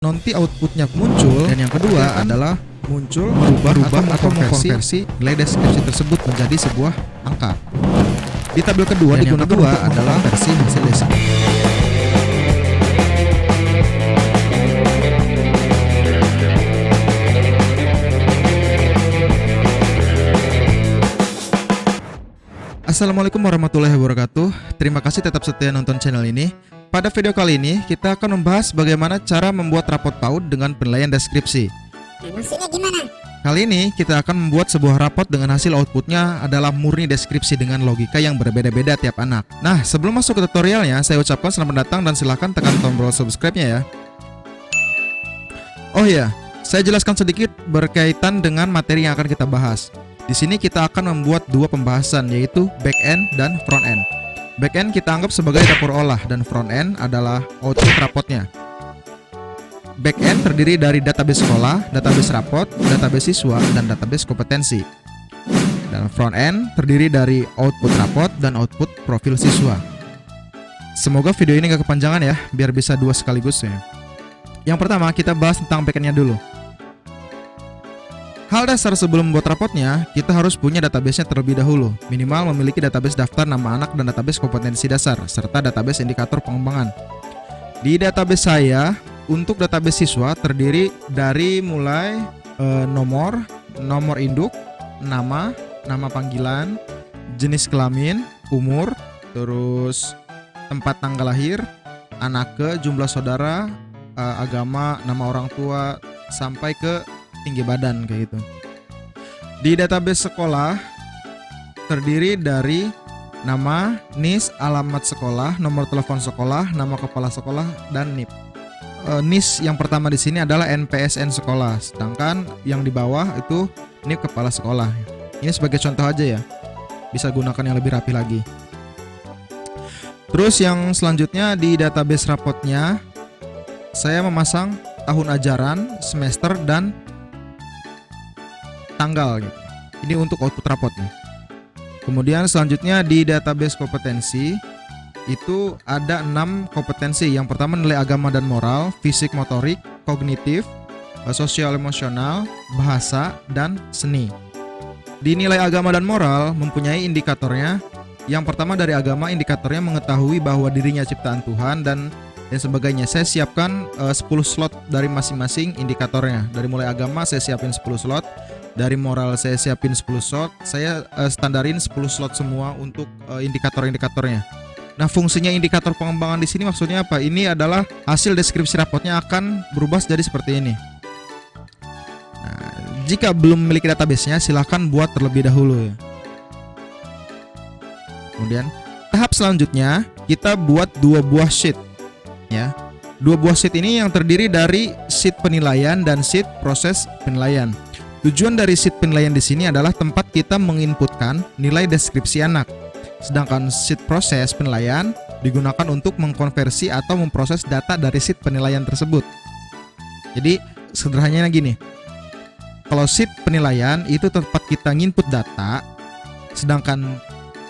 nanti outputnya muncul, dan yang kedua adalah muncul merubah atau mengkonversi nilai deskripsi tersebut menjadi sebuah angka. Di tabel kedua digunakan adalah versi hasil deskripsi. Assalamualaikum warahmatullahi wabarakatuh. Terima kasih tetap setia nonton channel ini. Pada video kali ini kita akan membahas bagaimana cara membuat rapot PAUD dengan penilaian deskripsi. Maksudnya gimana? Kali ini kita akan membuat sebuah rapot dengan hasil outputnya adalah murni deskripsi dengan logika yang berbeda-beda tiap anak. Nah, sebelum masuk ke tutorialnya, saya ucapkan selamat datang dan silahkan tekan tombol subscribe-nya ya. Oh iya, saya jelaskan sedikit berkaitan dengan materi yang akan kita bahas. Di sini kita akan membuat dua pembahasan, yaitu back end dan front end. Back end kita anggap sebagai dapur olah dan front end adalah output rapotnya. Back end terdiri dari database sekolah, database rapot, database siswa, dan database kompetensi. Dan front end terdiri dari output rapot dan output profil siswa. Semoga video ini gak kepanjangan ya, biar bisa dua sekaligus ya. Yang pertama kita bahas tentang back endnya dulu. Hal dasar sebelum membuat rapotnya, kita harus punya database-nya terlebih dahulu. Minimal memiliki database daftar nama anak dan database kompetensi dasar, serta database indikator pengembangan. Di database saya, untuk database siswa terdiri dari mulai nomor induk, nama panggilan, jenis kelamin, umur, terus tempat tanggal lahir, anake, jumlah saudara, agama, nama orang tua, sampai ke tinggi badan kayak gitu. Di database sekolah terdiri dari nama, NIS, alamat sekolah, nomor telepon sekolah, nama kepala sekolah, dan NIP. NIS yang pertama di sini adalah NPSN sekolah, sedangkan yang di bawah itu NIP kepala sekolah. Ini sebagai contoh aja ya. Bisa gunakan yang lebih rapi lagi. Terus yang selanjutnya di database rapotnya saya memasang tahun ajaran, semester, dan tanggal gitu. Ini untuk output rapotnya. Kemudian selanjutnya di database kompetensi itu ada 6 kompetensi. Yang pertama nilai agama dan moral, fisik motorik, kognitif, sosial emosional, bahasa, dan seni. Di nilai agama dan moral mempunyai indikatornya. Yang pertama dari agama, indikatornya mengetahui bahwa dirinya ciptaan Tuhan dan sebagainya. Saya siapkan 10 slot dari masing-masing indikatornya. Dari mulai agama saya siapin 10 slot. Dari moral saya siapin 10 slot. Saya standarin 10 slot semua untuk indikator-indikatornya. Nah, fungsinya indikator pengembangan di sini maksudnya apa? Ini adalah hasil deskripsi rapotnya akan berubah jadi seperti ini. Nah, jika belum memiliki database-nya, silahkan buat terlebih dahulu ya. Kemudian tahap selanjutnya kita buat 2 buah sheet ya. 2 buah sheet ini yang terdiri dari sheet penilaian dan sheet proses penilaian. Tujuan dari sheet penilaian di sini adalah tempat kita menginputkan nilai deskripsi anak. Sedangkan sheet proses penilaian digunakan untuk mengkonversi atau memproses data dari sheet penilaian tersebut. Jadi sederhananya gini. Kalau sheet penilaian itu tempat kita nginput data, sedangkan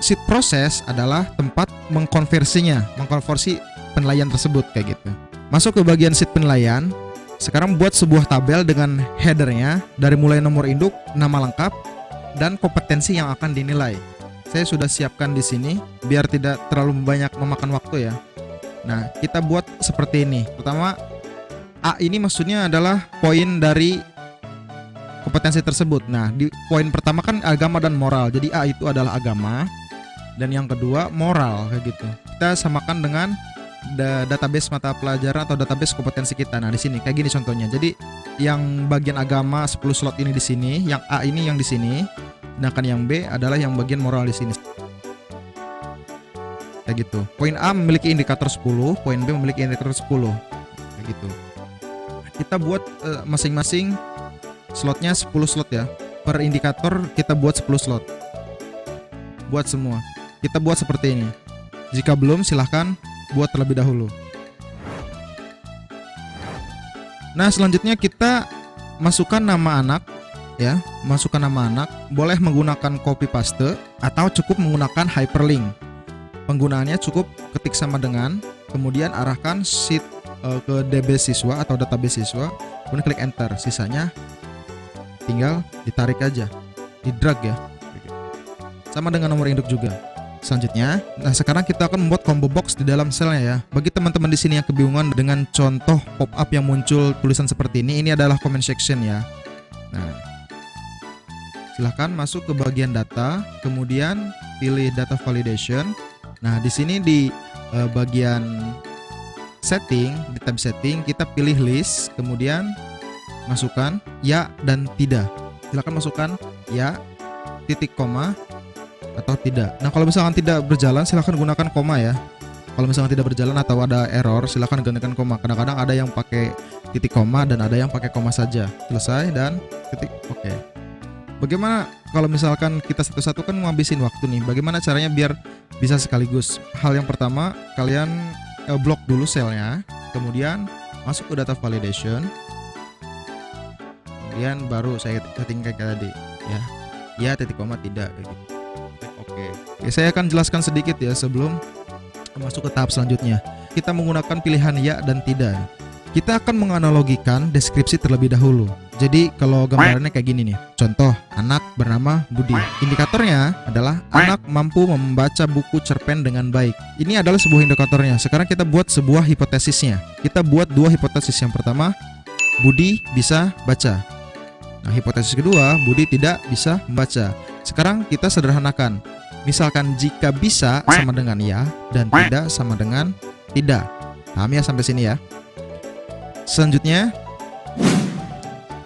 sheet proses adalah tempat mengkonversi penilaian tersebut kayak gitu. Masuk ke bagian sheet penilaian. Sekarang buat sebuah tabel dengan headernya dari mulai nomor induk, nama lengkap, dan kompetensi yang akan dinilai. Saya sudah siapkan di sini biar tidak terlalu banyak memakan waktu ya. Nah, kita buat seperti ini. Pertama, A ini maksudnya adalah poin dari kompetensi tersebut. Nah, di poin pertama kan agama dan moral. Jadi A itu adalah agama dan yang kedua moral kayak gitu. Kita samakan dengan database mata pelajaran atau database kompetensi kita. Nah, di sini kayak gini contohnya. Jadi yang bagian agama 10 slot ini di sini, yang A ini yang di sini, sedangkan yang B adalah yang bagian moral di sini. Kayak gitu. Poin A memiliki indikator 10, poin B memiliki indikator 10. Kayak gitu. Kita buat masing-masing slotnya 10 slot ya. Per indikator kita buat 10 slot. Buat semua. Kita buat seperti ini. Jika belum silahkan buat terlebih dahulu. Nah, selanjutnya kita masukkan nama anak ya, masukkan nama anak. Boleh menggunakan copy paste atau cukup menggunakan hyperlink. Penggunaannya cukup ketik sama dengan, kemudian arahkan sheet ke DB siswa atau database siswa, kemudian klik enter. Sisanya tinggal ditarik aja, di drag ya. Sama dengan nomor induk juga. Selanjutnya, nah sekarang kita akan membuat combo box di dalam selnya ya. Bagi teman-teman di sini yang kebingungan dengan contoh pop-up yang muncul tulisan seperti ini adalah comment section ya. Nah, silahkan masuk ke bagian data, kemudian pilih data validation. Nah, di sini di bagian setting, di tab setting kita pilih list, kemudian masukkan ya dan tidak. Silahkan masukkan ya, titik koma, atau tidak. Nah, kalau misalkan tidak berjalan silahkan gunakan koma ya. Kalau misalkan tidak berjalan atau ada error silahkan gunakan koma. Kadang-kadang ada yang pakai titik koma dan ada yang pakai koma saja. Selesai dan titik. Oke. Bagaimana kalau misalkan kita satu-satu kan ngabisin waktu nih. Bagaimana caranya biar bisa sekaligus? Hal yang pertama, kalian blok dulu selnya, kemudian masuk ke data validation. Kemudian baru saya setting kayak tadi ya. Ya, titik koma, tidak kayak gitu. Oke, saya akan jelaskan sedikit ya sebelum masuk ke tahap selanjutnya. Kita menggunakan pilihan ya dan tidak. Kita akan menganalogikan deskripsi terlebih dahulu. Jadi kalau gambarannya kayak gini nih. Contoh, anak bernama Budi. Indikatornya adalah anak mampu membaca buku cerpen dengan baik. Ini adalah sebuah indikatornya. Sekarang kita buat sebuah hipotesisnya. Kita buat dua hipotesis. Yang pertama, Budi bisa baca. Nah, hipotesis kedua, Budi tidak bisa membaca. Sekarang kita sederhanakan. Misalkan jika bisa sama dengan ya dan tidak sama dengan tidak. Paham ya sampai sini ya? Selanjutnya,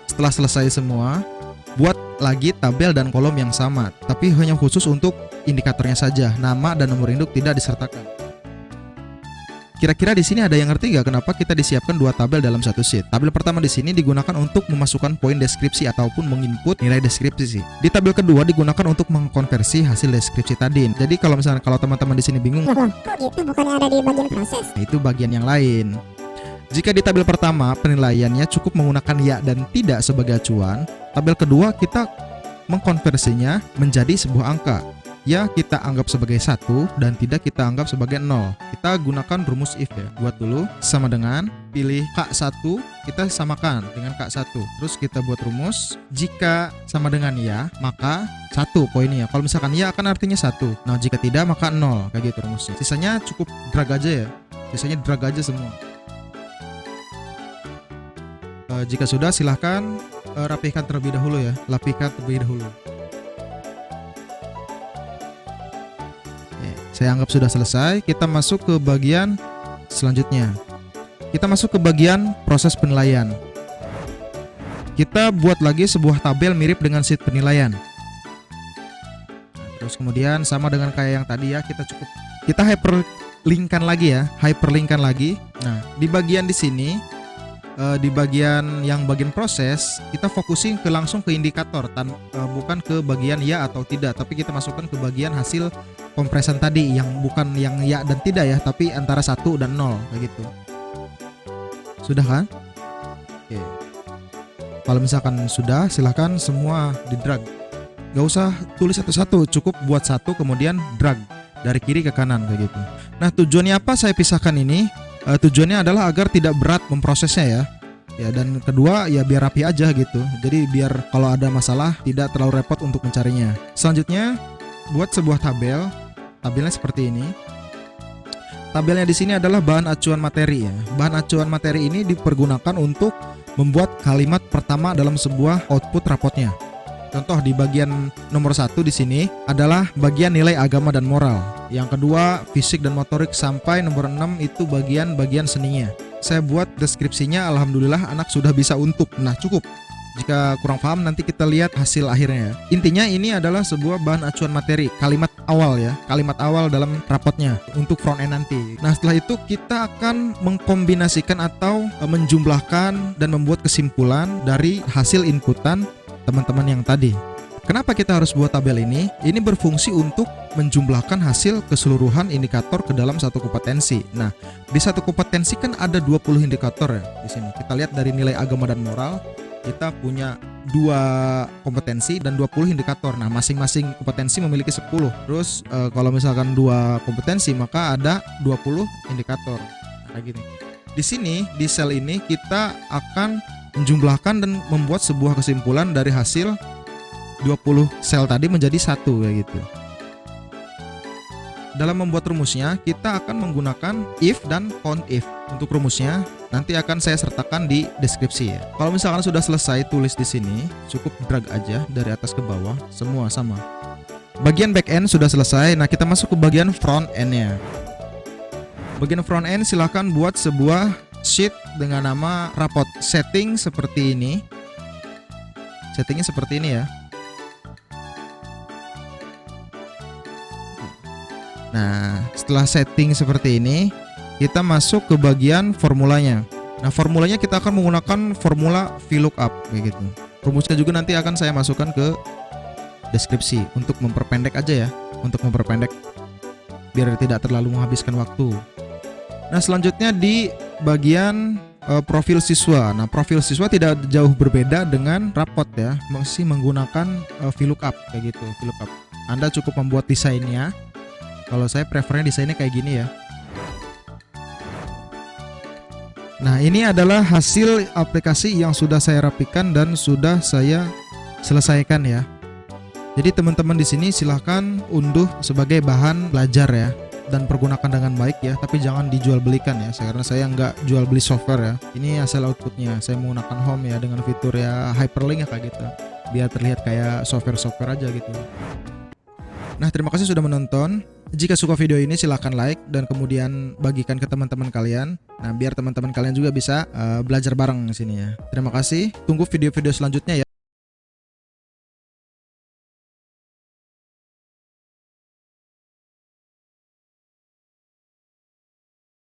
setelah selesai semua, buat lagi tabel dan kolom yang sama, tapi hanya khusus untuk indikatornya saja. Nama dan nomor induk tidak disertakan. Kira-kira di sini ada yang ngerti nggak kenapa kita disiapkan dua tabel dalam satu sheet? Tabel pertama di sini digunakan untuk memasukkan poin deskripsi ataupun menginput nilai deskripsi. Di tabel kedua digunakan untuk mengkonversi hasil deskripsi tadi. Jadi kalau misalnya kalau teman-teman di sini bingung, kok itu bukannya ada di bagian proses? Nah, itu bagian yang lain. Jika di tabel pertama penilaiannya cukup menggunakan ya dan tidak sebagai acuan, tabel kedua kita mengkonversinya menjadi sebuah angka. Ya kita anggap sebagai 1 dan tidak kita anggap sebagai 0. Kita gunakan rumus if ya. Buat dulu sama dengan pilih K1, kita samakan dengan K1. Terus kita buat rumus jika sama dengan ya maka 1 poinnya. Kalau misalkan ya akan artinya 1. Nah, jika tidak maka 0. Kayak gitu rumusnya. Sisanya cukup drag aja ya. Sisanya drag aja semua. Jika sudah silahkan rapihkan terlebih dahulu ya. Lapihkan terlebih dahulu. Saya anggap sudah selesai. Kita masuk ke bagian selanjutnya. Kita masuk ke bagian proses penilaian. Kita buat lagi sebuah tabel mirip dengan sheet penilaian. Terus kemudian sama dengan kayak yang tadi ya, kita hyperlinkkan lagi ya, hyperlinkkan lagi. Nah, di bagian di sini di bagian proses kita fokusin langsung ke indikator bukan ke bagian ya atau tidak, tapi kita masukkan ke bagian hasil kompresan tadi yang bukan yang ya dan tidak ya, tapi antara 1 dan 0 kayak gitu. Sudah kan? Oke. Kalau misalkan sudah, silahkan semua di drag. Gak usah tulis satu-satu, cukup buat satu kemudian drag dari kiri ke kanan kayak gitu. Nah, tujuannya apa saya pisahkan ini? Tujuannya adalah agar tidak berat memprosesnya ya. Ya, dan kedua ya biar rapi aja gitu. Jadi biar kalau ada masalah tidak terlalu repot untuk mencarinya. Selanjutnya buat sebuah tabel. Tabelnya seperti ini. Tabelnya di sini adalah bahan acuan materi ya. Bahan acuan materi ini dipergunakan untuk membuat kalimat pertama dalam sebuah output rapotnya. Contoh di bagian nomor 1 di sini adalah bagian nilai agama dan moral. Yang kedua fisik dan motorik, sampai nomor 6 itu bagian seninya. Saya buat deskripsinya, alhamdulillah anak sudah bisa untuk. Nah, cukup. Jika kurang paham nanti kita lihat hasil akhirnya. Intinya ini adalah sebuah bahan acuan materi, kalimat awal ya, kalimat awal dalam rapotnya untuk front end nanti. Nah, setelah itu kita akan mengkombinasikan atau menjumlahkan dan membuat kesimpulan dari hasil inputan teman-teman yang tadi. Kenapa kita harus buat tabel ini? Ini berfungsi untuk menjumlahkan hasil keseluruhan indikator ke dalam satu kompetensi. Nah, di satu kompetensi kan ada 20 indikator ya di sini. Kita lihat dari nilai agama dan moral, kita punya 2 kompetensi dan 20 indikator. Nah, masing-masing kompetensi memiliki 10. Terus kalau misalkan 2 kompetensi maka ada 20 indikator. Nah, kayak gini. Di sini di sel ini kita akan menjumlahkan dan membuat sebuah kesimpulan dari hasil 20 sel tadi menjadi satu kayak gitu. Dalam membuat rumusnya kita akan menggunakan if dan COUNTIF. Untuk rumusnya nanti akan saya sertakan di deskripsi ya. Kalau misalkan sudah selesai tulis di sini, cukup drag aja dari atas ke bawah, semua sama. Bagian back end sudah selesai. Nah, kita masuk ke bagian front end-nya. Bagian front end silahkan buat sebuah sheet dengan nama rapot setting seperti ini. Settingnya seperti ini ya. Nah, setelah setting seperti ini, kita masuk ke bagian formulanya. Nah, formulanya kita akan menggunakan formula VLOOKUP kayak gitu. Rumusnya juga nanti akan saya masukkan ke deskripsi untuk memperpendek aja ya, untuk memperpendek biar tidak terlalu menghabiskan waktu. Nah, selanjutnya di bagian profil siswa. Nah, profil siswa tidak jauh berbeda dengan rapot ya, masih menggunakan VLOOKUP kayak gitu, VLOOKUP. Anda cukup membuat desainnya. Kalau saya prefernya desainnya kayak gini ya. Nah, ini adalah hasil aplikasi yang sudah saya rapikan dan sudah saya selesaikan ya. Jadi teman-teman di sini silahkan unduh sebagai bahan belajar ya, dan pergunakan dengan baik ya. Tapi jangan dijual belikan ya, karena saya nggak jual beli software ya. Ini hasil outputnya. Saya menggunakan home ya dengan fitur ya hyperlink ya kayak gitu, biar terlihat kayak software aja gitu. Nah, terima kasih sudah menonton. Jika suka video ini silahkan like dan kemudian bagikan ke teman-teman kalian. Nah, biar teman-teman kalian juga bisa belajar bareng di sini ya. Terima kasih. Tunggu video-video selanjutnya ya.